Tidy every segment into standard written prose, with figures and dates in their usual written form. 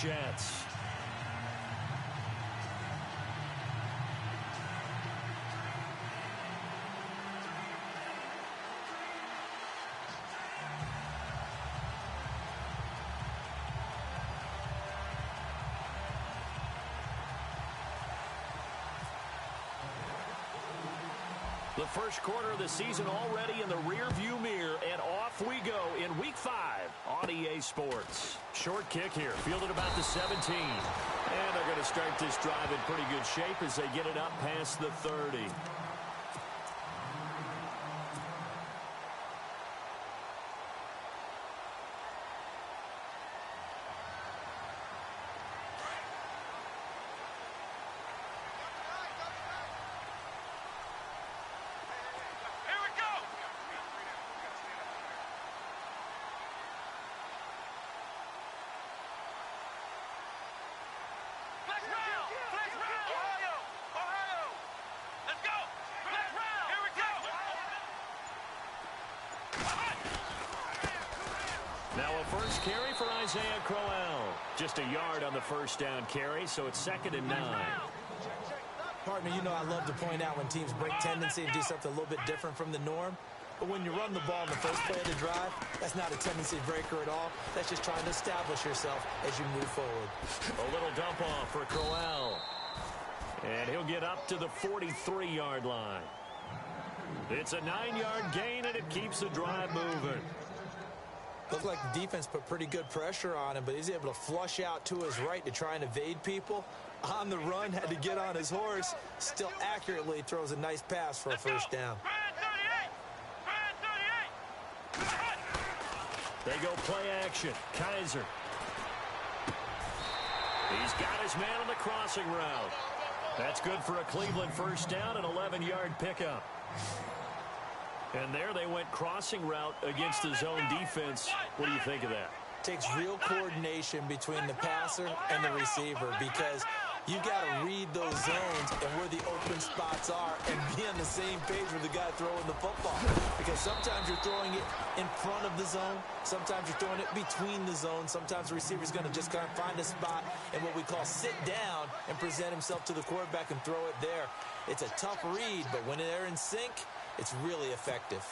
Jets. The first quarter of the season already in the rearview mirror, and off we go in Week 5 on EA Sports. Short kick here, fielded about the 17. And they're going to start this drive in pretty good shape as they get it up past the 30. Now a first carry for Isaiah Crowell. Just a yard on the first down carry, so it's 2nd and 9. Partner, you know I love to point out when teams break tendency and do something a little bit different from the norm. But when you run the ball in the first play of the drive, that's not a tendency breaker at all. That's just trying to establish yourself as you move forward. A little dump off for Crowell. And he'll get up to the 43-yard line. It's a 9-yard gain, and it keeps the drive moving. Looked like the defense put pretty good pressure on him, but he's able to flush out to his right to try and evade people. On the run, had to get on his horse. Still accurately throws a nice pass for a first down. They go play action. Kaiser. He's got his man on the crossing route. That's good for a Cleveland first down, an 11-yard pickup. And there they went crossing route against the zone defense. What do you think of that? Takes real coordination between the passer and the receiver because you got to read those zones and where the open spots are and be on the same page with the guy throwing the football. Because sometimes you're throwing it in front of the zone. Sometimes you're throwing it between the zones. Sometimes the receiver's going to just kind of find a spot and what we call sit down and present himself to the quarterback and throw it there. It's a tough read, but when they're in sync, it's really effective.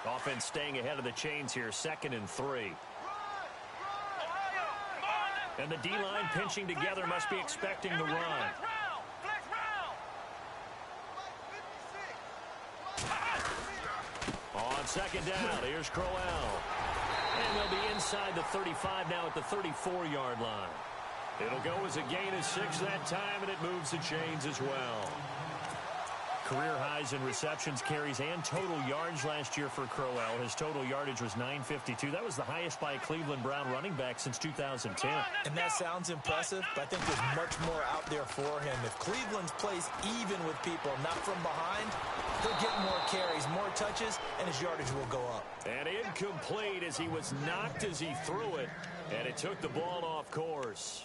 Offense staying ahead of the chains here, 2nd and 3. And the D-line pinching together must be expecting the run. On 2nd down, here's Crowell. And they'll be inside the 35 now at the 34-yard line. It'll go as a gain of 6 that time, and it moves the chains as well. Career highs in receptions, carries, and total yards last year for Crowell. His total yardage was 952. That was the highest by a Cleveland Brown running back since 2010. And that sounds impressive, but I think there's much more out there for him. If Cleveland's plays even with people, not from behind, he'll get more carries, more touches, and his yardage will go up. And incomplete as he was knocked as he threw it, and it took the ball off course.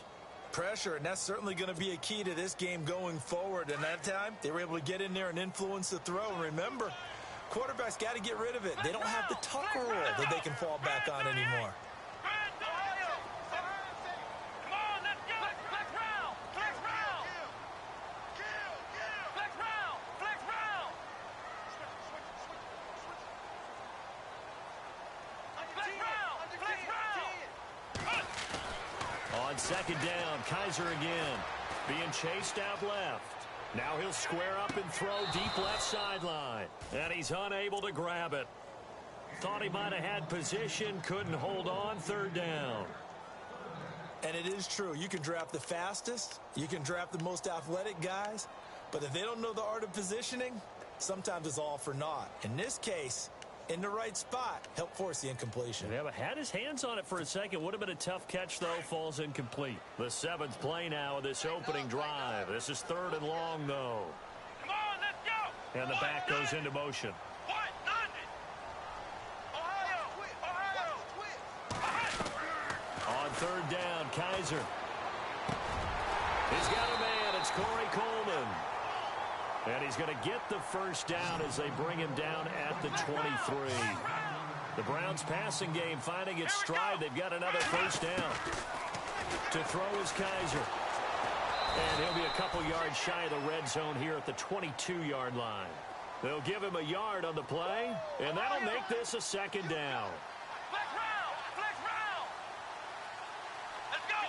Pressure, and that's certainly going to be a key to this game going forward. And that time, they were able to get in there and influence the throw. And remember, quarterbacks got to get rid of it. They don't have the Tucker rule that they can fall back on anymore. On 2nd down, Kaiser again. Being chased out left. Now he'll square up and throw deep left sideline. And he's unable to grab it. Thought he might have had position, couldn't hold on, 3rd down. And it is true. You can draft the fastest. You can draft the most athletic guys. But if they don't know the art of positioning, sometimes it's all for naught. In this case, in the right spot, help force the incompletion. Yeah, but had his hands on it for a second. Would have been a tough catch, though. Falls incomplete. The 7th play now of this opening drive. This is 3rd and long, though. Come on, let's go. And the back goes into motion. On 3rd down, Kaiser. He's got a man. It's Corey Coleman. And he's going to get the first down as they bring him down at the 23. The Browns passing game finding its stride. They've got another first down. To throw is Kaiser. And he'll be a couple yards shy of the red zone here at the 22-yard line. They'll give him a yard on the play, and that'll make this a second down. Flex round! Flex round! Let's go!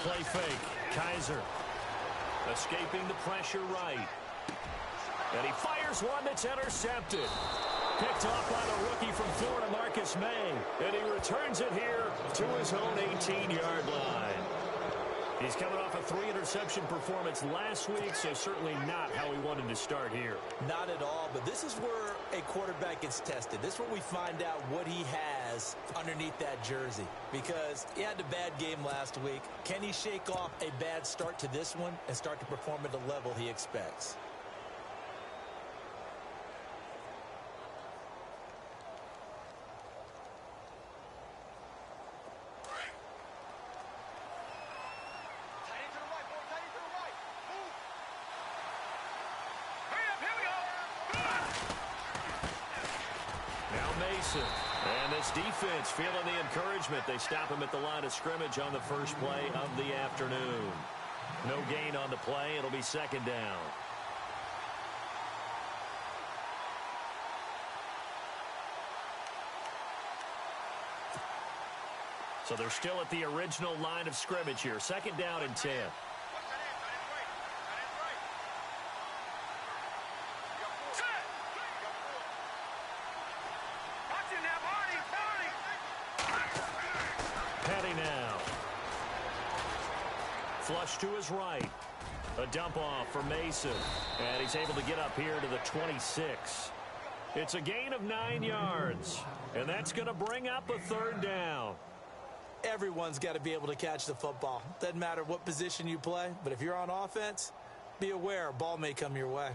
Play fake. Kaiser escaping the pressure right. And he fires one that's intercepted. Picked off by the rookie from Florida, Marcus May. And he returns it here to his own 18-yard line. He's coming off a 3-interception performance last week, so certainly not how he wanted to start here. Not at all, but this is where a quarterback gets tested. This is where we find out what he has underneath that jersey. Because he had a bad game last week. Can he shake off a bad start to this one and start to perform at the level he expects? And this defense feeling the encouragement. They stop him at the line of scrimmage on the first play of the afternoon. No gain on the play. It'll be second down. So they're still at the original line of scrimmage here. Second down and 10. Flush to his right. A dump off for Mason. And he's able to get up here to the 26. It's a gain of 9 yards. And that's going to bring up a third down. Everyone's got to be able to catch the football. Doesn't matter what position you play, but if you're on offense, be aware a ball may come your way.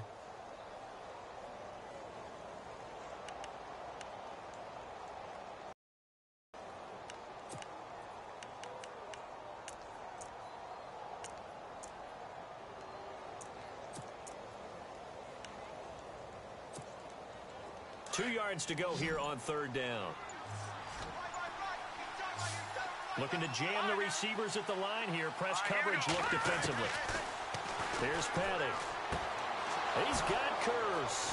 Two yards to go here on third down. Looking to jam the receivers at the line here. Press coverage look defensively. Here's Petty. He's got Curse.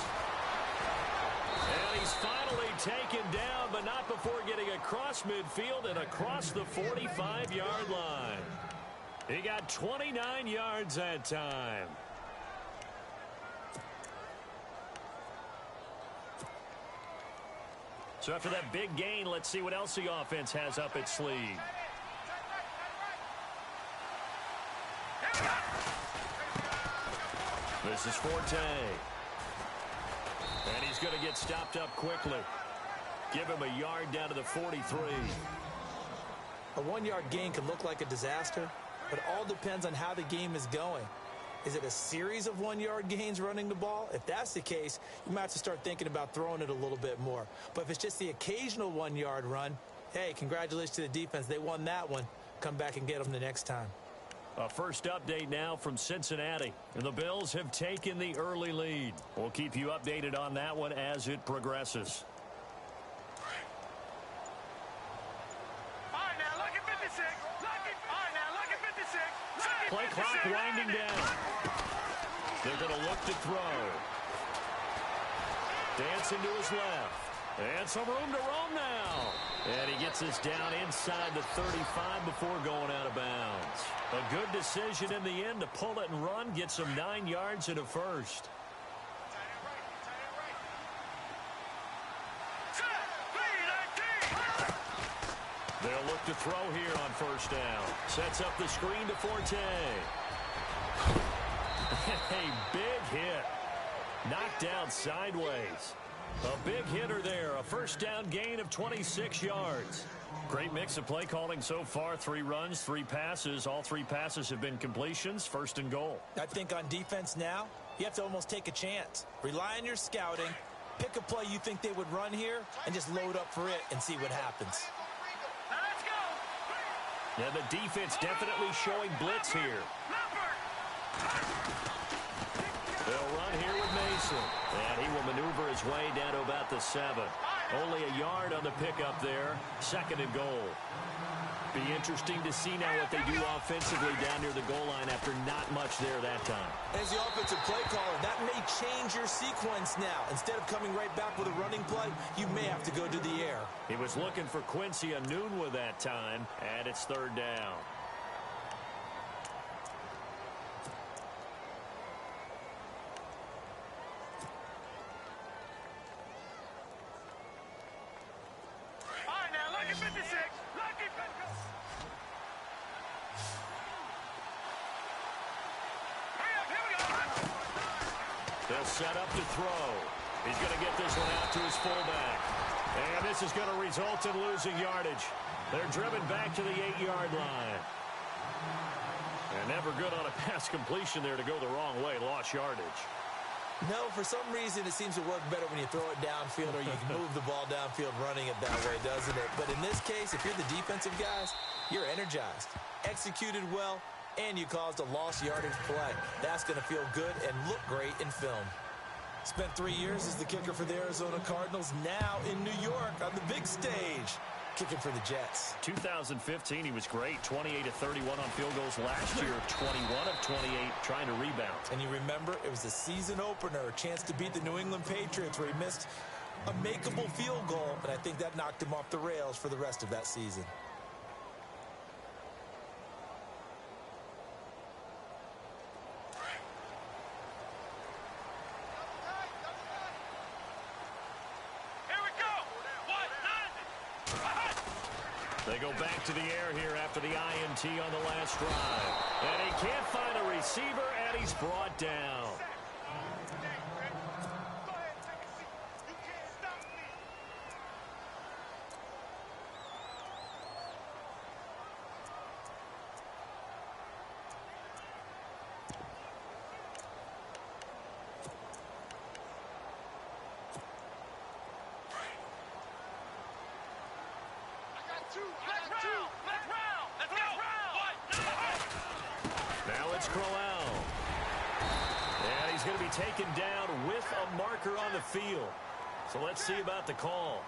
And he's finally taken down, but not before getting across midfield and across the 45-yard line. He got 29 yards that time. So after that big gain, let's see what else the offense has up its sleeve. This is Forte. And he's going to get stopped up quickly. Give him a yard down to the 43. A 1-yard gain can look like a disaster, but it all depends on how the game is going. Is it a series of 1-yard gains running the ball? If that's the case, you might have to start thinking about throwing it a little bit more. But if it's just the occasional 1-yard run, hey, congratulations to the defense. They won that one. Come back and get them the next time. A first update now from Cincinnati. And the Bills have taken the early lead. We'll keep you updated on that one as it progresses. Play clock winding down. They're going to look to throw. Dancing to his left. And some room to roam now. And he gets us down inside the 35 before going out of bounds. A good decision in the end to pull it and run. Gets him 9 yards and a first. They'll look to throw here on first down. Sets up the screen to Forte. A big hit. Knocked down sideways. A big hitter there. A first down gain of 26 yards. Great mix of play calling so far. 3 runs, 3 passes. All 3 passes have been completions. First and goal. I think on defense now, you have to almost take a chance. Rely on your scouting. Pick a play you think they would run here and just load up for it and see what happens. Yeah, the defense definitely showing blitz here. They'll run here with Mason. Anderson. And he will maneuver his way down to about the 7. Only a yard on the pickup there. 2nd and goal. Be interesting to see now what they do offensively down near the goal line after not much there that time. As the offensive play caller, that may change your sequence now. Instead of coming right back with a running play, you may have to go to the air. He was looking for Quincy Enunwa that time, and it's 3rd down. All right, now, lucky 56. Lucky 56. They'll set up to throw. He's going to get this one out to his fullback. And this is going to result in losing yardage. They're driven back to the 8-yard line. And never good on a pass completion there to go the wrong way. Lost yardage. No, for some reason it seems to work better when you throw it downfield or you can move the ball downfield running it that way, doesn't it? But in this case, if you're the defensive guys, you're energized, executed well, and you caused a lost yardage play. That's going to feel good and look great in film. Spent 3 years as the kicker for the Arizona Cardinals, now in New York on the big stage, kicking for the Jets. 2015, he was great. 28 of 31 on field goals last year. 21 of 28 trying to rebound. And you remember, it was the season opener, a chance to beat the New England Patriots where he missed a makeable field goal, and I think that knocked him off the rails for the rest of that season. They go back to the air here after the INT on the last drive. And he can't find a receiver, and he's brought down. Now it's Crowell. And he's going to be taken down with a marker on the field. So let's see about the call.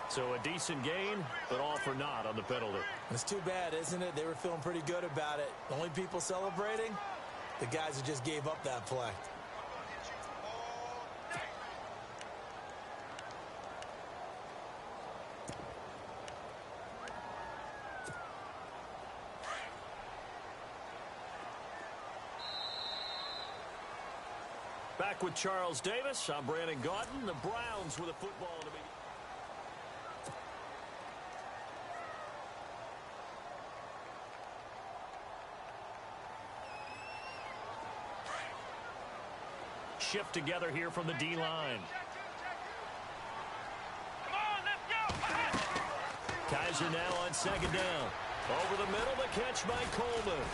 So a decent gain, but all for naught on the penalty. It's too bad, isn't it? They were feeling pretty good about it. The only people celebrating, the guys who just gave up that play. Back with Charles Davis. I'm Brandon Gaudin. The Browns with a football to be. Shift together here from the D-line. Come on, let's go. Kaiser now on 2nd down. Over the middle, the catch by Coleman.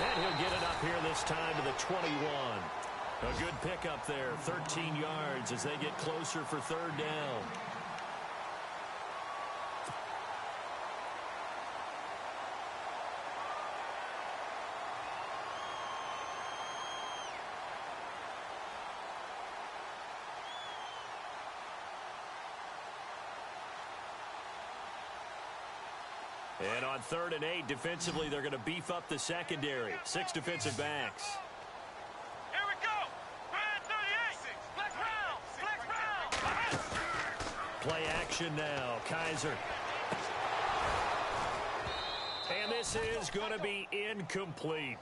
And he'll get it up here this time to the 21. A good pickup there, 13 yards as they get closer for 3rd down. And on 3rd and 8, defensively, they're going to beef up the secondary. 6 defensive backs. Here we go. Brand 38. Flex round. Play action now. Kaiser. And this is going to be incomplete.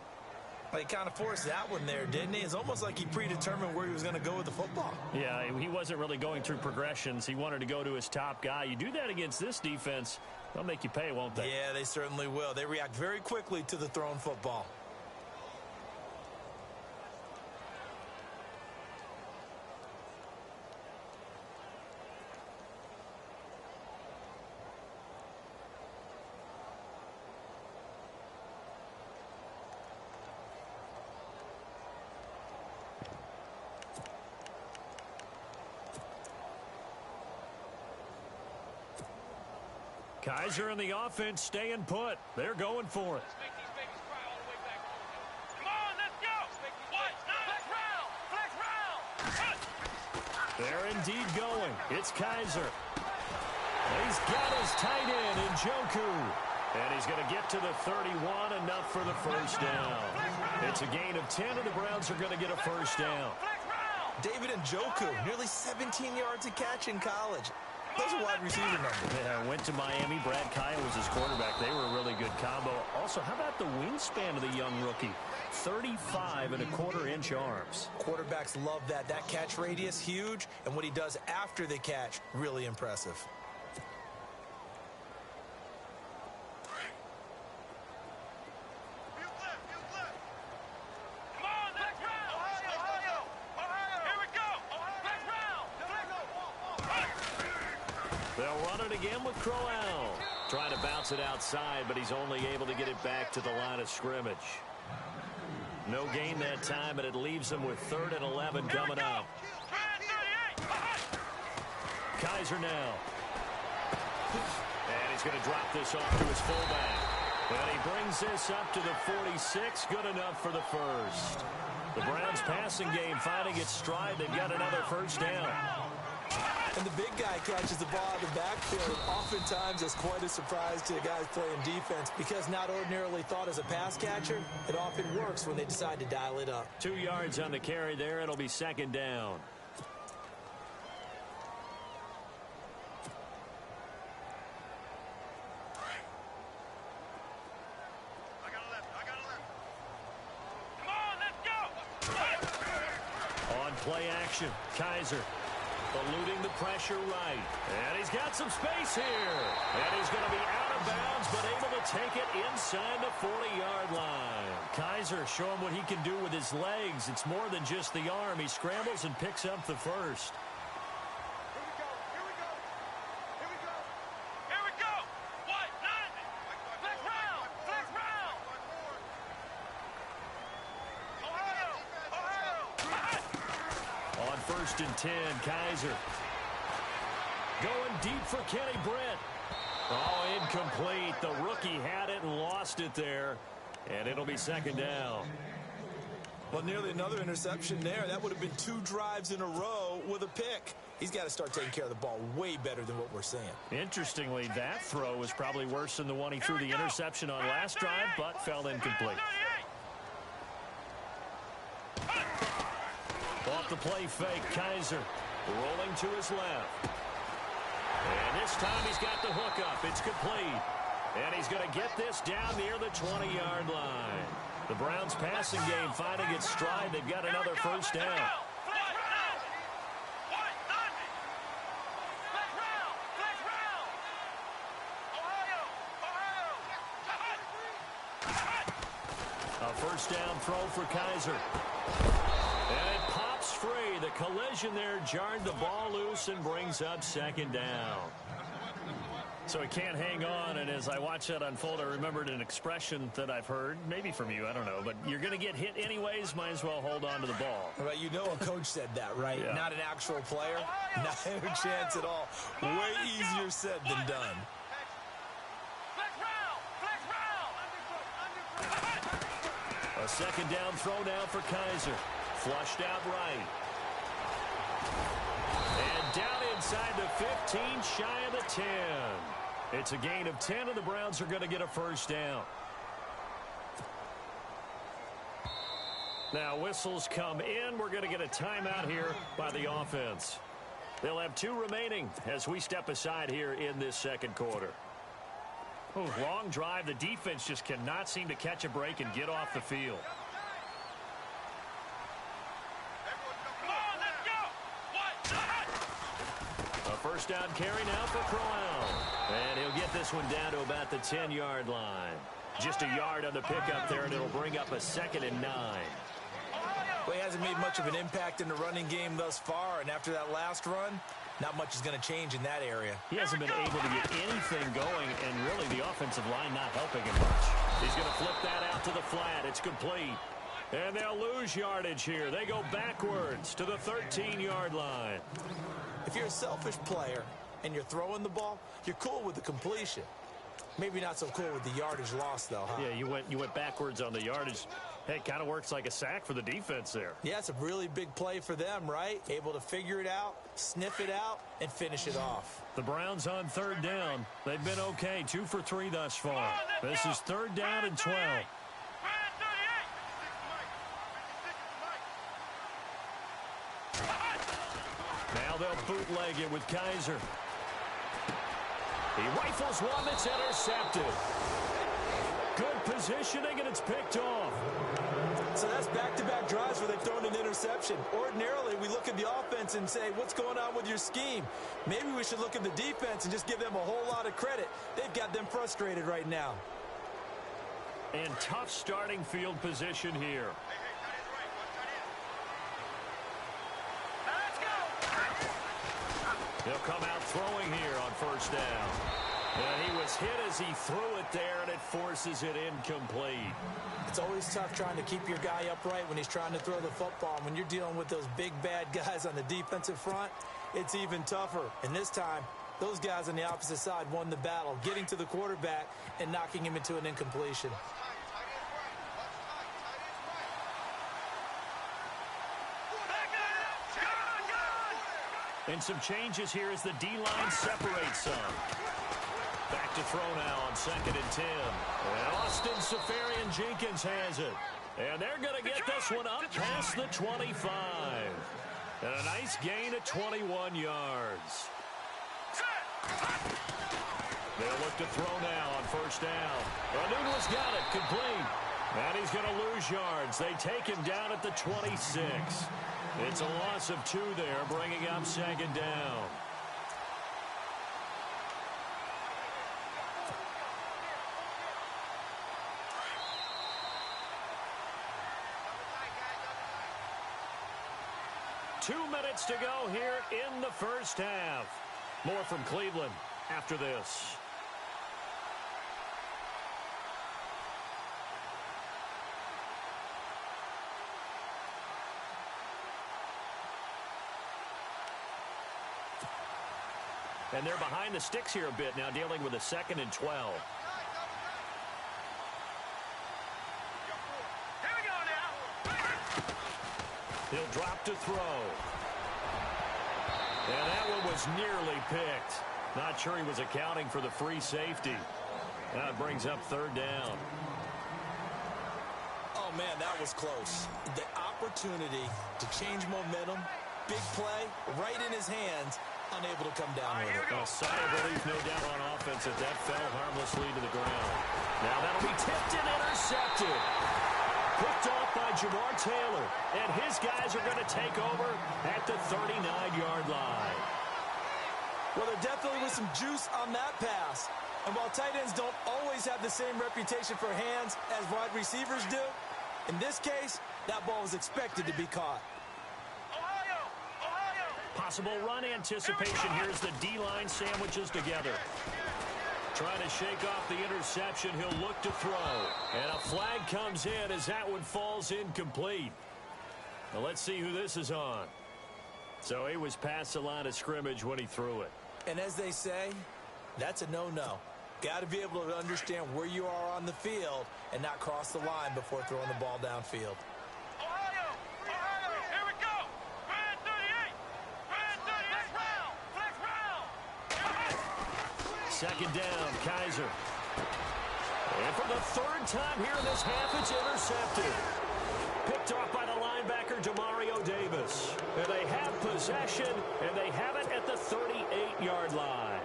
He kind of forced that one there, didn't he? It's almost like he predetermined where he was going to go with the football. Yeah, he wasn't really going through progressions. He wanted to go to his top guy. You do that against this defense, they'll make you pay, won't they? Yeah, they certainly will. They react very quickly to the thrown football. Kaiser and the offense staying put. They're going for it. Make these babies cry all the way back home. Come on, let's go. What? Flex round. Flex round. They're indeed going. It's Kaiser. He's got his tight end in Njoku. And he's going to get to the 31, enough for the first down. It's a gain of 10, and the Browns are going to get a first down. David Njoku, nearly 17 yards a catch in college. Those are wide receiver numbers. Yeah, went to Miami. Brad Kyle was his quarterback. They were a really good combo. Also, how about the wingspan of the young rookie? 35.25-inch arms. Quarterbacks love that. That catch radius, huge. And what he does after the catch, really impressive. They'll run it again with Crowell. Trying to bounce it outside, but he's only able to get it back to the line of scrimmage. No gain that time, and it leaves them with 3rd and 11 coming up. Kaiser now. And he's going to drop this off to his fullback. And he brings this up to the 46. Good enough for the first. The Browns passing game finding its stride. They've got another first down. And the big guy catches the ball out of the backfield. Oftentimes, it's quite a surprise to the guys playing defense because not ordinarily thought as a pass catcher, it often works when they decide to dial it up. 2 yards on the carry there. It'll be 2nd down. On play action, Kaiser. Eluding the pressure right. And he's got some space here. And he's going to be out of bounds, but able to take it inside the 40-yard line. Kaiser showing what he can do with his legs. It's more than just the arm. He scrambles and picks up the first. On 1st and 10, Kaiser. Going deep for Kenny Britt. Oh, incomplete. The rookie had it and lost it there. And it'll be 2nd down. Well, nearly another interception there. That would have been 2 drives in a row with a pick. He's got to start taking care of the ball way better than what we're seeing. Interestingly, that throw was probably worse than the one he threw the interception on last drive, but fell incomplete. Off the play fake, Kaiser rolling to his left. And this time he's got the hook up. It's complete. And he's going to get this down near the 20-yard line. The Browns passing game finding its stride. They've got another first down. A first down throw for Kaiser. And it pops free. The collision there jarred the ball loose and brings up 2nd down. So he can't hang on, and as I watch that unfold, I remembered an expression that I've heard, maybe from you, I don't know, but you're going to get hit anyways, might as well hold on to the ball. Right, you know a coach said that, right? Yeah. Not an actual player. Not a chance at all. Way easier said than done. A 2nd down throw now for Kaiser. Flushed out right. And down inside the 15, shy of the 10. It's a gain of 10, and the Browns are going to get a first down. Now whistles come in. We're going to get a timeout here by the offense. They'll have 2 remaining as we step aside here in this 2nd quarter. Oh, long drive. The defense just cannot seem to catch a break and get off the field. A first down carry now for Crowell. And he'll get this one down to about the 10-yard line. Just a yard on the pickup there, and it'll bring up a 2nd and 9. Well, he hasn't made much of an impact in the running game thus far, and after that last run, not much is going to change in that area. He hasn't been able to get anything going, and really the offensive line not helping him much. He's going to flip that out to the flat. It's complete. And they'll lose yardage here. They go backwards to the 13-yard line. If you're a selfish player and you're throwing the ball, you're cool with the completion. Maybe not so cool with the yardage loss, though, huh? Yeah, you went backwards on the yardage. Hey, it kind of works like a sack for the defense there. Yeah, it's a really big play for them, right? Able to figure it out, sniff it out, and finish it off. The Browns on third down. They've been okay, 2 for 3 thus far. This is third down and 12. Now they'll bootleg it with Kaiser. He rifles one that's intercepted. Good positioning, and it's picked off. So that's back-to-back drives where they've thrown an interception. Ordinarily, we look at the offense and say, what's going on with your scheme? Maybe we should look at the defense and just give them a whole lot of credit. They've got them frustrated right now. And tough starting field position here. He'll come out throwing here on first down. And he was hit as he threw it there, and it forces it incomplete. It's always tough trying to keep your guy upright when he's trying to throw the football. When you're dealing with those big, bad guys on the defensive front, it's even tougher. And this time, those guys on the opposite side won the battle, getting to the quarterback and knocking him into an incompletion. And some changes here as the D-line separates some. Back to throw now on 2nd and 10. And Austin Safarian-Jenkins has it. And they're going to get this one up past the 25. And a nice gain of 21 yards. They'll look to throw now on first down. Anunu's got it, complete. And he's going to lose yards. They take him down at the 26. It's a loss of 2 there, bringing up 2nd down. Two minutes to go here in the first half. More from Cleveland after this. And they're behind the sticks here a bit now, dealing with a 2nd and 12. Here we go now. He'll drop to throw. And that one was nearly picked. Not sure he was accounting for the free safety. Now it brings up 3rd down. Oh, man, that was close. The opportunity to change momentum, big play, right in his hands, unable to come down with it. A sigh of relief, no doubt, on offense that that fell harmlessly to the ground. Now that'll be tipped and intercepted. Picked off by Jamar Taylor. And his guys are going to take over at the 39-yard line. Well, there definitely was some juice on that pass. And while tight ends don't always have the same reputation for hands as wide receivers do, in this case, that ball was expected to be caught. Possible run anticipation. Here's the D-line sandwiches together. Trying to shake off the interception. He'll look to throw. And a flag comes in as that one falls incomplete. Now let's see who this is on. So he was past the line of scrimmage when he threw it. And as they say, that's a no-no. Got to be able to understand where you are on the field and not cross the line before throwing the ball downfield. Second down, Kaiser. And for the 3rd time here in this half, it's intercepted. Picked off by the linebacker, Demario Davis. And they have possession, and they have it at the 38-yard line.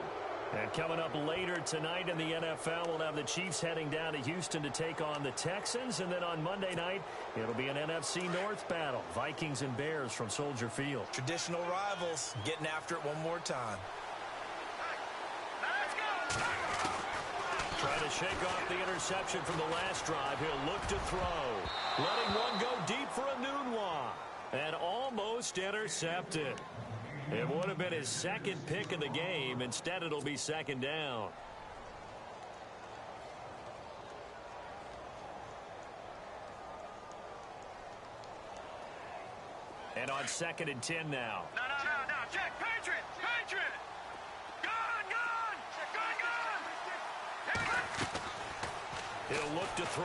And coming up later tonight in the NFL, we'll have the Chiefs heading down to Houston to take on the Texans. And then on Monday night, it'll be an NFC North battle. Vikings and Bears from Soldier Field. Traditional rivals getting after it one more time. Trying to shake off the interception from the last drive. He'll look to throw. Letting one go deep for Anunois. And almost intercepted. It would have been his 2nd pick of the game. Instead, it'll be 2nd down. And on 2nd and 10 now. No. Check. Patriot. Gun. He'll look to throw.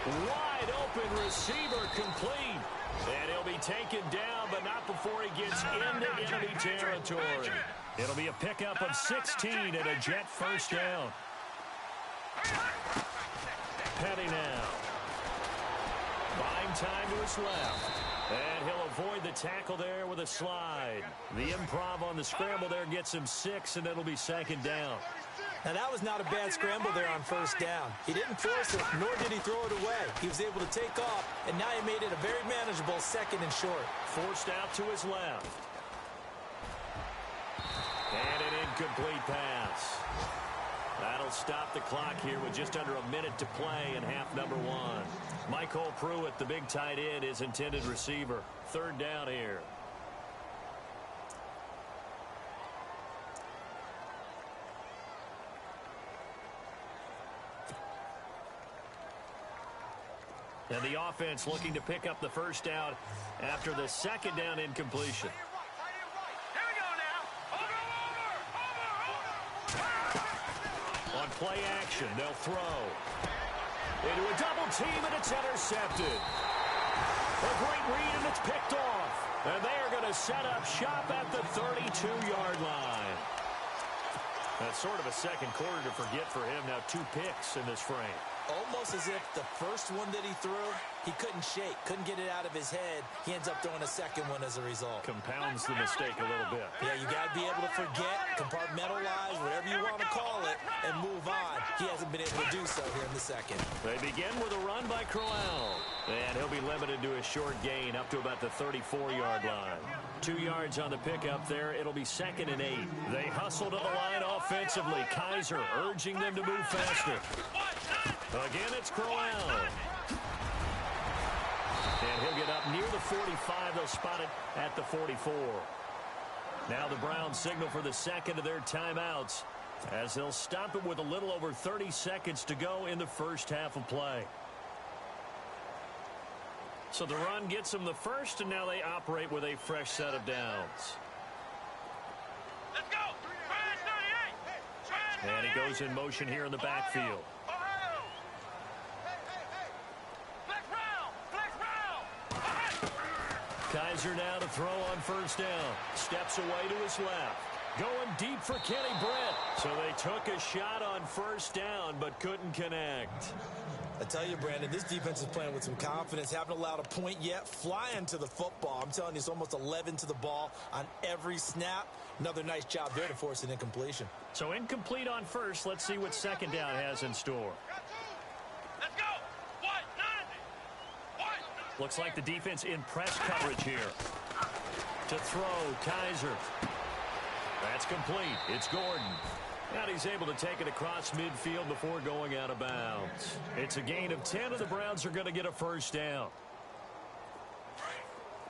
Wide open receiver complete. And he'll be taken down, but not before he gets into enemy territory. It'll be a pickup of 16 and a Jet first down. Petty now. Buying time to his left. And he'll avoid the tackle there with a slide. The improv on the scramble there gets him 6, and it'll be second down. Now, that was not a bad scramble there on first down. He didn't force it, nor did he throw it away. He was able to take off, and now he made it a very manageable second and short. Forced out to his left. And an incomplete pass. That'll stop the clock here with just under a minute to play in half number 1. Michael Pruitt, the big tight end, is intended receiver. Third down here. And the offense looking to pick up the first down after the second down incompletion. Here we go now. Over. On play action, they'll throw. Into a double team, and it's intercepted. A great read, and it's picked off. And they are going to set up shop at the 32-yard line. That's sort of a second quarter to forget for him. Now 2 picks in this frame. Almost as if the first one that he threw, he couldn't shake, couldn't get it out of his head. He ends up throwing a second one as a result. Compounds the mistake a little bit. Yeah, you got to be able to forget, compartmentalize, whatever you want to call it, and move on. He hasn't been able to do so here in the second. They begin with a run by Crowell. And he'll be limited to a short gain up to about the 34-yard line. 2 yards on the pickup there. It'll be second and 8. They hustle to the line offensively. Kaiser urging them to move faster. Again, it's Crowell. And he'll get up near the 45. They'll spot it at the 44. Now the Browns signal for the second of their timeouts as they'll stop it with a little over 30 seconds to go in the first half of play. So the run gets them the first, and now they operate with a fresh set of downs. Let's go. And he goes in motion here in the backfield. Kaiser now to throw on first down. Steps away to his left. Going deep for Kenny Brett. So they took a shot on first down, but couldn't connect. I tell you, Brandon, this defense is playing with some confidence. Haven't allowed a point yet. Flying to the football. I'm telling you, it's almost 11 to the ball on every snap. Another nice job there to force an incompletion. So incomplete on first. Let's see what second down has in store. Let's go. Looks like the defense in press coverage here. To throw, Kaiser. That's complete. It's Gordon. And he's able to take it across midfield before going out of bounds. It's a gain of 10, and the Browns are going to get a first down.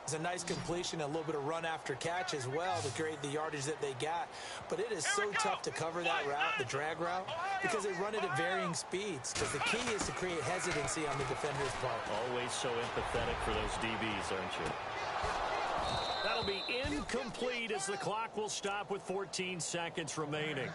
It's a nice completion, a little bit of run after catch as well to create the yardage that they got. But it is so tough to cover that route, the drag route, because they run it at varying speeds. Because the key is to create hesitancy on the defender's part. Always so empathetic for those DBs, aren't you? That'll be incomplete as the clock will stop with 14 seconds remaining.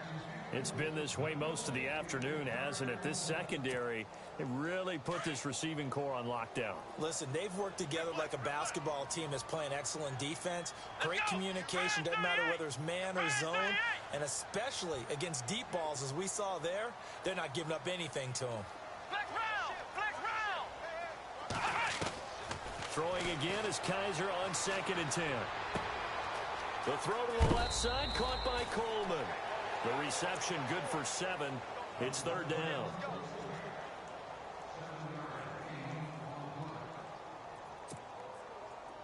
It's been this way most of the afternoon, hasn't it? This secondary, it really put this receiving core on lockdown. Listen, they've worked together like a basketball team that's playing excellent defense. Great communication, doesn't matter whether it's man or zone. And especially against deep balls, as we saw there, they're not giving up anything to them. Throwing again is Kaiser on second and 10. The throw to the left side, caught by Coleman. The reception good for 7. It's third down.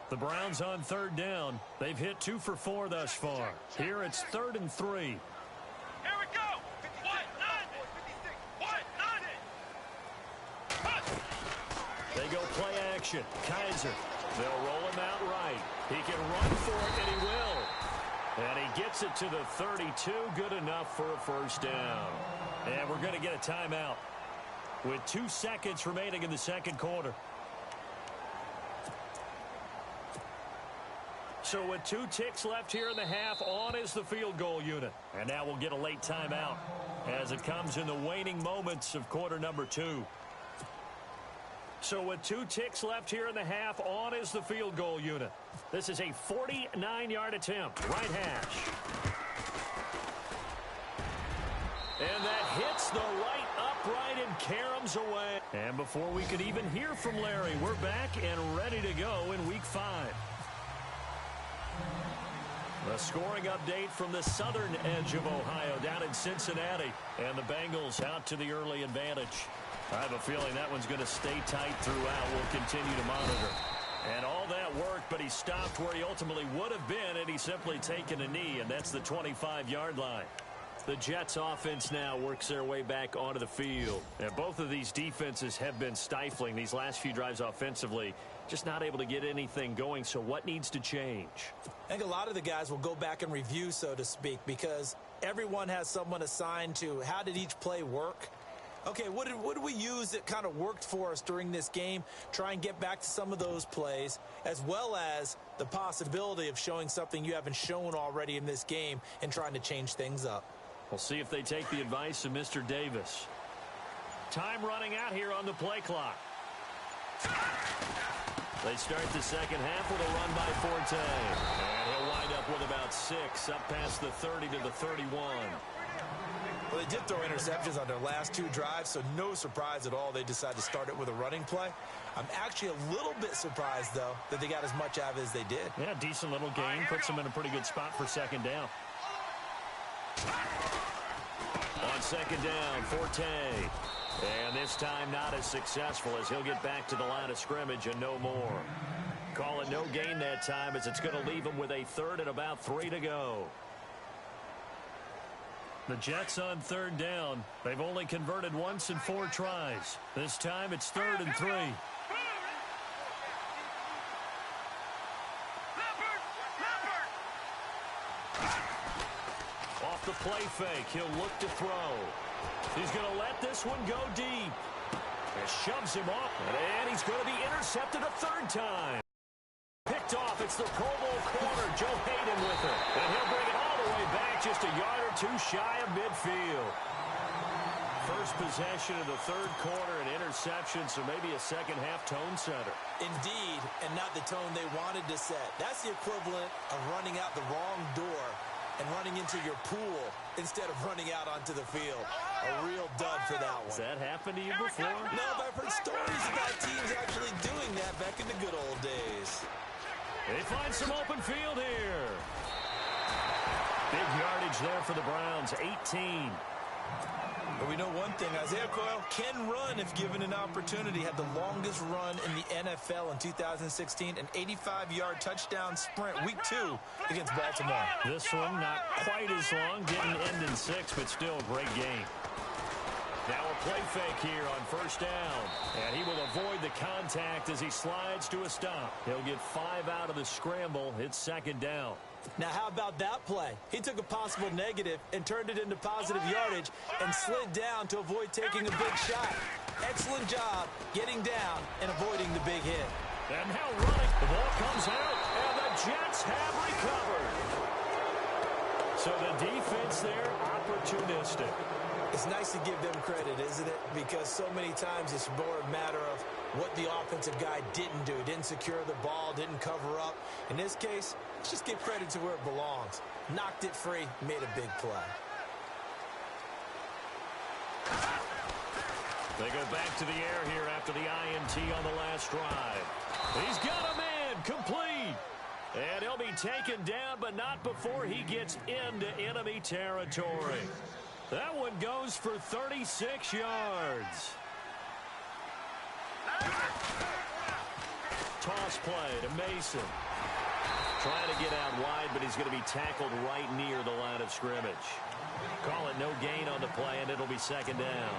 The Browns on third down. They've hit 2 for 4 thus far. Here it's 3rd and 3. Here we go. They go play action. Kaiser. They'll roll him out right. He can run for it, and he will. And he gets it to the 32. Good enough for a first down. And we're going to get a timeout with 2 seconds remaining in the second quarter. So with 2 ticks left here in the half, on is the field goal unit. And now we'll get a late timeout as it comes in the waning moments of quarter number 2. So with 2 ticks left here in the half, on is the field goal unit. This is a 49-yard attempt, right hash. And that hits the right upright and caroms away. And before we could even hear from Larry, we're back and ready to go in Week 5. A scoring update from the southern edge of Ohio down in Cincinnati. And the Bengals out to the early advantage. I have a feeling that one's going to stay tight throughout. We'll continue to monitor. And all that worked, but he stopped where he ultimately would have been, and he's simply taken a knee, and that's the 25-yard line. The Jets offense now works their way back onto the field. And both of these defenses have been stifling these last few drives offensively. Just not able to get anything going, so what needs to change? I think a lot of the guys will go back and review, so to speak, because everyone has someone assigned to how did each play work. Okay, what did we use that kind of worked for us during this game? Try and get back to some of those plays, as well as the possibility of showing something you haven't shown already in this game and trying to change things up. We'll see if they take the advice of Mr. Davis. Time running out here on the play clock. They start the second half with a run by Forte. And he'll wind up with about 6, up past the 30 to the 31. Well, they did throw interceptions on their last 2 drives, so no surprise at all they decided to start it with a running play. I'm actually a little bit surprised, though, that they got as much out of it as they did. Yeah, decent little gain. Puts them in a pretty good spot for second down. On second down, Forte. And this time not as successful as he'll get back to the line of scrimmage and no more. Call it no gain that time as it's going to leave him with a 3rd and about 3 to go. The Jets on 3rd down. They've only converted once in 4 tries. This time it's 3rd and 3. Off the play fake, he'll look to throw. He's going to let this one go deep. It shoves him off, and he's going to be intercepted a 3rd time. Picked off, it's the Pro Bowl corner, Joe Hayden with it. And he'll bring it all the way back, just a yard or 2 shy of midfield. First possession of the 3rd quarter, an interception, so maybe a second half tone setter. Indeed, and not the tone they wanted to set. That's the equivalent of running out the wrong door and running into your pool instead of running out onto the field. A real dud for that one. Has that happened to you before? No, but I've heard stories about teams actually doing that back in the good old days. They find some open field here. Big yardage there for the Browns, 18. But we know one thing, Isaiah Coyle can run if given an opportunity. Had the longest run in the NFL in 2016, an 85-yard touchdown sprint, week 2 against Baltimore. This one not quite as long, didn't end in 6, but still a great game. Now a play fake here on 1st down. And he will avoid the contact as he slides to a stop. He'll get 5 out of the scramble. It's 2nd down. Now, how about that play? He took a possible negative and turned it into positive yardage and slid down to avoid taking a big shot. Excellent job getting down and avoiding the big hit. And now running. The ball comes out, and the Jets have recovered. So the defense there, opportunistic. It's nice to give them credit, isn't it? Because so many times it's more a matter of what the offensive guy didn't do. Didn't secure the ball, didn't cover up. In this case, let's just give credit to where it belongs. Knocked it free, made a big play. They go back to the air here after the INT on the last drive. He's got a man, complete. And he'll be taken down, but not before he gets into enemy territory. That one goes for 36 yards. Toss play to Mason. Trying to get out wide, but he's going to be tackled right near the line of scrimmage. Call it no gain on the play, and it'll be 2nd down.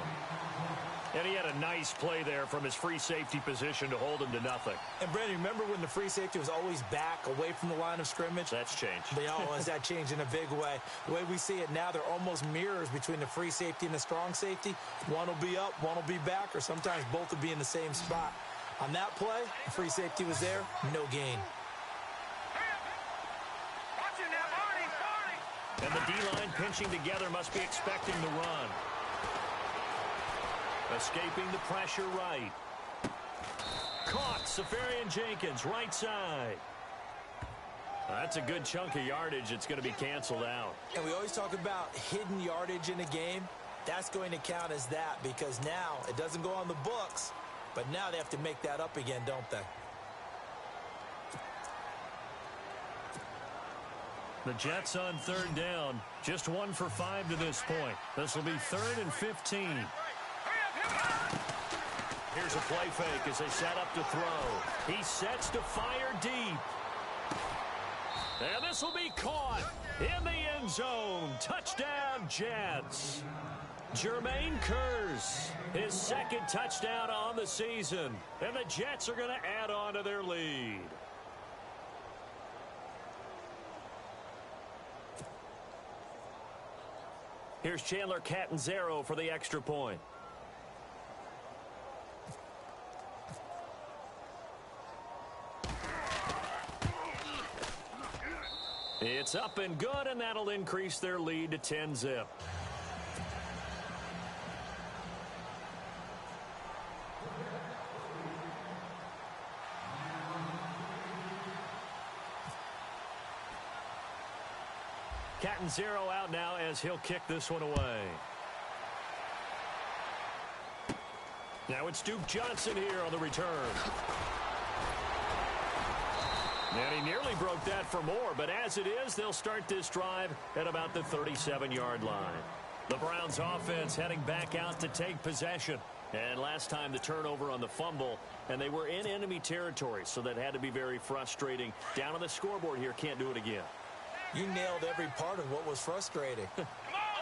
And he had a nice play there from his free safety position to hold him to nothing. And, Brandon, remember when the free safety was always back away from the line of scrimmage? That's changed. They always that changed in a big way. The way we see it now, they're almost mirrors between the free safety and the strong safety. One will be up, one will be back, or sometimes both will be in the same spot. On that play, the free safety was there, no gain. And the D-line pinching together must be expecting the run. Escaping the pressure right. Safarian-Jenkins, right side. That's a good chunk of yardage. It's going to be canceled out. And we always talk about hidden yardage in a game. That's going to count as that because now it doesn't go on the books, but now they have to make that up again, don't they? The Jets on third down. Just 1 for 5 to this point. This will be 3rd and 15. Here's a play fake as they set up to throw. He sets to fire deep. And this will be caught in the end zone. Touchdown, Jets. Jermaine Kearse, his 2nd touchdown on the season. And the Jets are going to add on to their lead. Here's Chandler Catanzaro for the extra point. It's up and good, and that'll increase their lead to 10-zip. Catanzaro out now as he'll kick this one away. Now it's Duke Johnson here on the return. And he nearly broke that for more, but as it is, they'll start this drive at about the 37-yard line. The Browns offense heading back out to take possession. And last time the turnover on the fumble, and they were in enemy territory, so that had to be very frustrating. Down on the scoreboard here, can't do it again. You nailed every part of what was frustrating.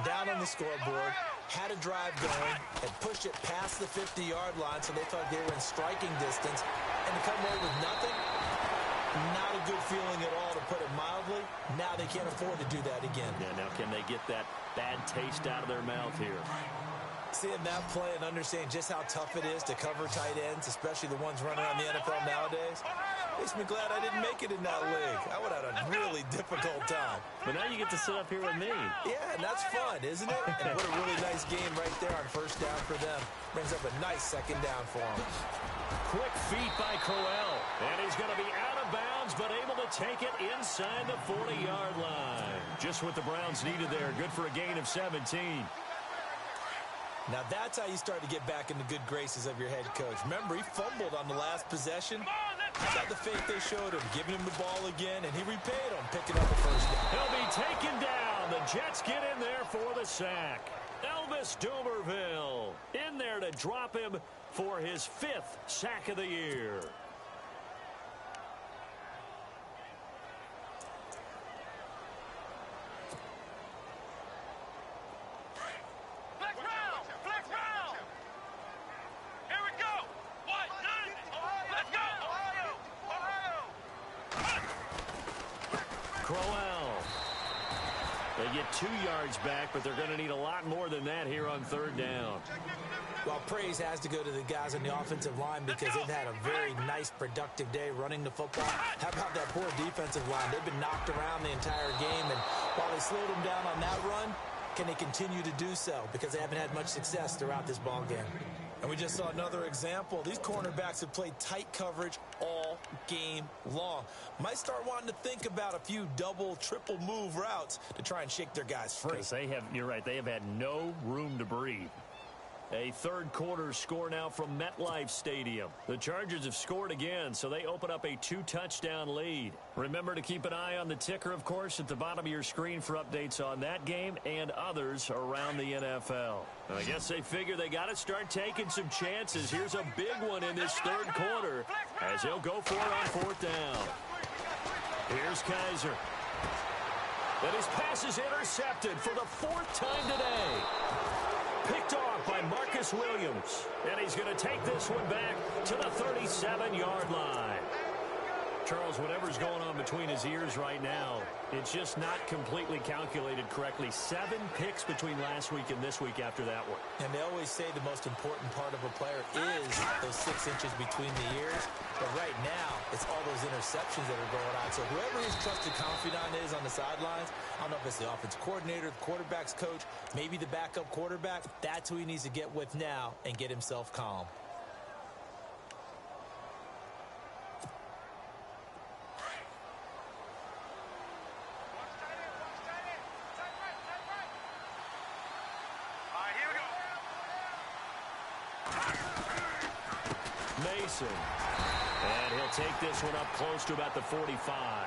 Down on the scoreboard, had a drive going, and pushed it past the 50-yard line so they thought they were in striking distance, and to come away with nothing, not a good feeling at all, to put it mildly. Now they can't afford to do that again. Yeah, now can they get that bad taste out of their mouth here? Seeing that play and understanding just how tough it is to cover tight ends, especially the ones running around the NFL nowadays, makes me glad I didn't make it in that league. I would have had a really difficult time. But now you get to sit up here with me. Yeah, and that's fun, isn't it? And what a really nice game right there on first down for them. Brings up a nice 2nd down for them. Quick feet by Crowell. And he's going to be out of bounds, but able to take it inside the 40-yard line. Just what the Browns needed there. Good for a gain of 17. Now that's how you start to get back in the good graces of your head coach. Remember, he fumbled on the last possession. How about the fake they showed him, giving him the ball again, and he repaid him, picking up the first down. He'll be taken down. The Jets get in there for the sack. Elvis Dumerville in there to drop him for his 5th sack of the year. Crowell. They get 2 yards back, but they're going to need a lot more than that here on 3rd down. Well, praise has to go to the guys on the offensive line because they've had a very nice, productive day running the football. How about that poor defensive line? They've been knocked around the entire game, and while they slowed them down on that run, can they continue to do so? Because they haven't had much success throughout this ball game. And we just saw another example. These cornerbacks have played tight coverage all game long. Might start wanting to think about a few double, triple move routes to try and shake their guys free. Because you're right, they have had no room to breathe. A 3rd quarter score now from MetLife Stadium. The Chargers have scored again, so they open up a 2-touchdown lead. Remember to keep an eye on the ticker, of course, at the bottom of your screen for updates on that game and others around the NFL. And I guess they figure they got to start taking some chances. Here's a big one in this 3rd quarter as he'll go for it on 4th down. Here's Kaiser. And his pass is intercepted for the 4th time today. Picked off by Marcus Williams. And he's going to take this one back to the 37-yard line. Charles, whatever's going on between his ears right now, it's just not completely calculated correctly. 7 picks between last week and this week after that one. And they always say the most important part of a player is those 6 inches between the ears. But right now, it's all those interceptions that are going on. So whoever his trusted confidant is on the sidelines, I don't know if it's the offensive coordinator, the quarterback's coach, maybe the backup quarterback, that's who he needs to get with now and get himself calm. Mason. And he'll take this one up close to about the 45.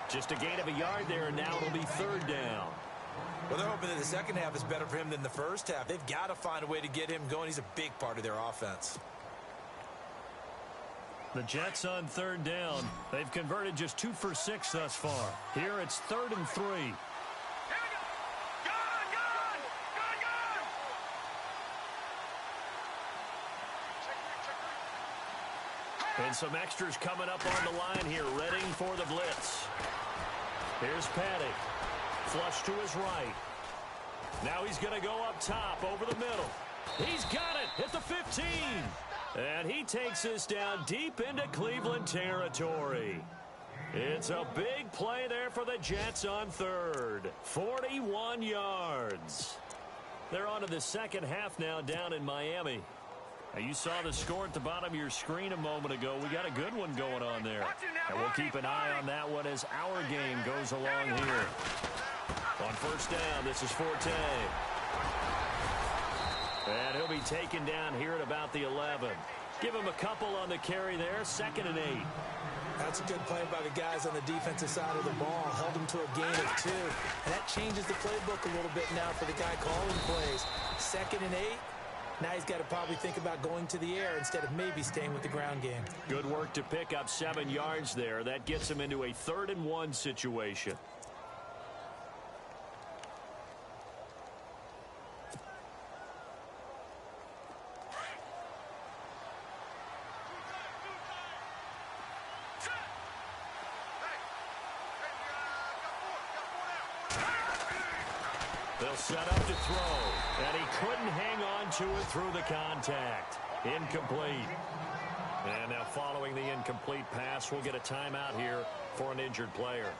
Just a gain of a yard there, and now it'll be third down. Well, they're hoping that the second half is better for him than the first half. They've got to find a way to get him going. He's a big part of their offense. The Jets on third down. They've converted just 2 for 6 thus far. Here it's 3rd and 3. Here we go. Gun. And some extras coming up on the line here, ready for the blitz. Here's Paddock. Flush to his right. Now he's going to go up top over the middle. He's got it at the 15. And he takes this down deep into Cleveland territory. It's a big play there for the Jets on third. 41 yards. They're on to the second half now down in Miami. Now, you saw the score at the bottom of your screen a moment ago. We got a good one going on there. And we'll keep an eye on that one as our game goes along here. On first down, this is Forte. And he'll be taken down here at about the 11. Give him a couple on the carry there, 2nd and 8. That's a good play by the guys on the defensive side of the ball. Held them to a gain of 2. And that changes the playbook a little bit now for the guy calling plays. 2nd and 8. Now he's got to probably think about going to the air instead of maybe staying with the ground game. Good work to pick up 7 yards there. That gets him into a 3rd and 1 situation. They'll set up to throw, and he couldn't hang on to it through the contact. Incomplete. And now following the incomplete pass, we'll get a timeout here for an injured player.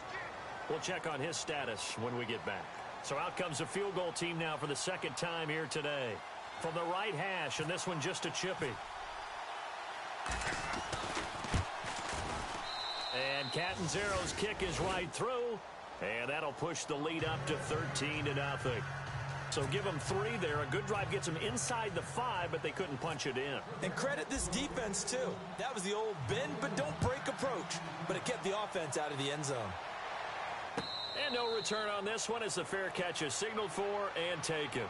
We'll check on his status when we get back. So out comes the field goal team now for the second time here today. From the right hash, and this one just a chippy. And Catanzaro's kick is right through. And that'll push the lead up to 13-0. So give them 3 there. A good drive gets them inside the 5, but they couldn't punch it in. And credit this defense, too. That was the old bend but don't break approach. But it kept the offense out of the end zone. And no return on this one as the fair catch is signaled for and taken.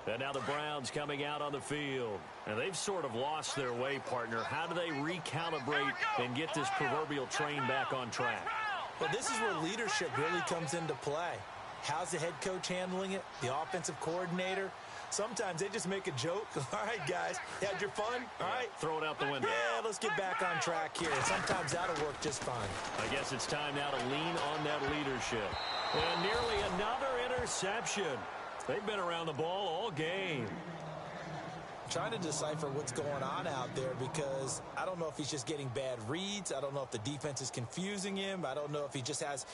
And now the Browns coming out on the field. And they've sort of lost their way, partner. How do they recalibrate and get this proverbial train back on track? Well, this is where leadership really comes into play. How's the head coach handling it? The offensive coordinator? Sometimes they just make a joke. All right, guys, you had your fun? All right. Throw it out the window. Yeah, let's get back on track here. Sometimes that'll work just fine. I guess it's time now to lean on that leadership. And nearly another interception. They've been around the ball all game. Trying to decipher what's going on out there because I don't know if he's just getting bad reads. I don't know if the defense is confusing him. I don't know if he just has,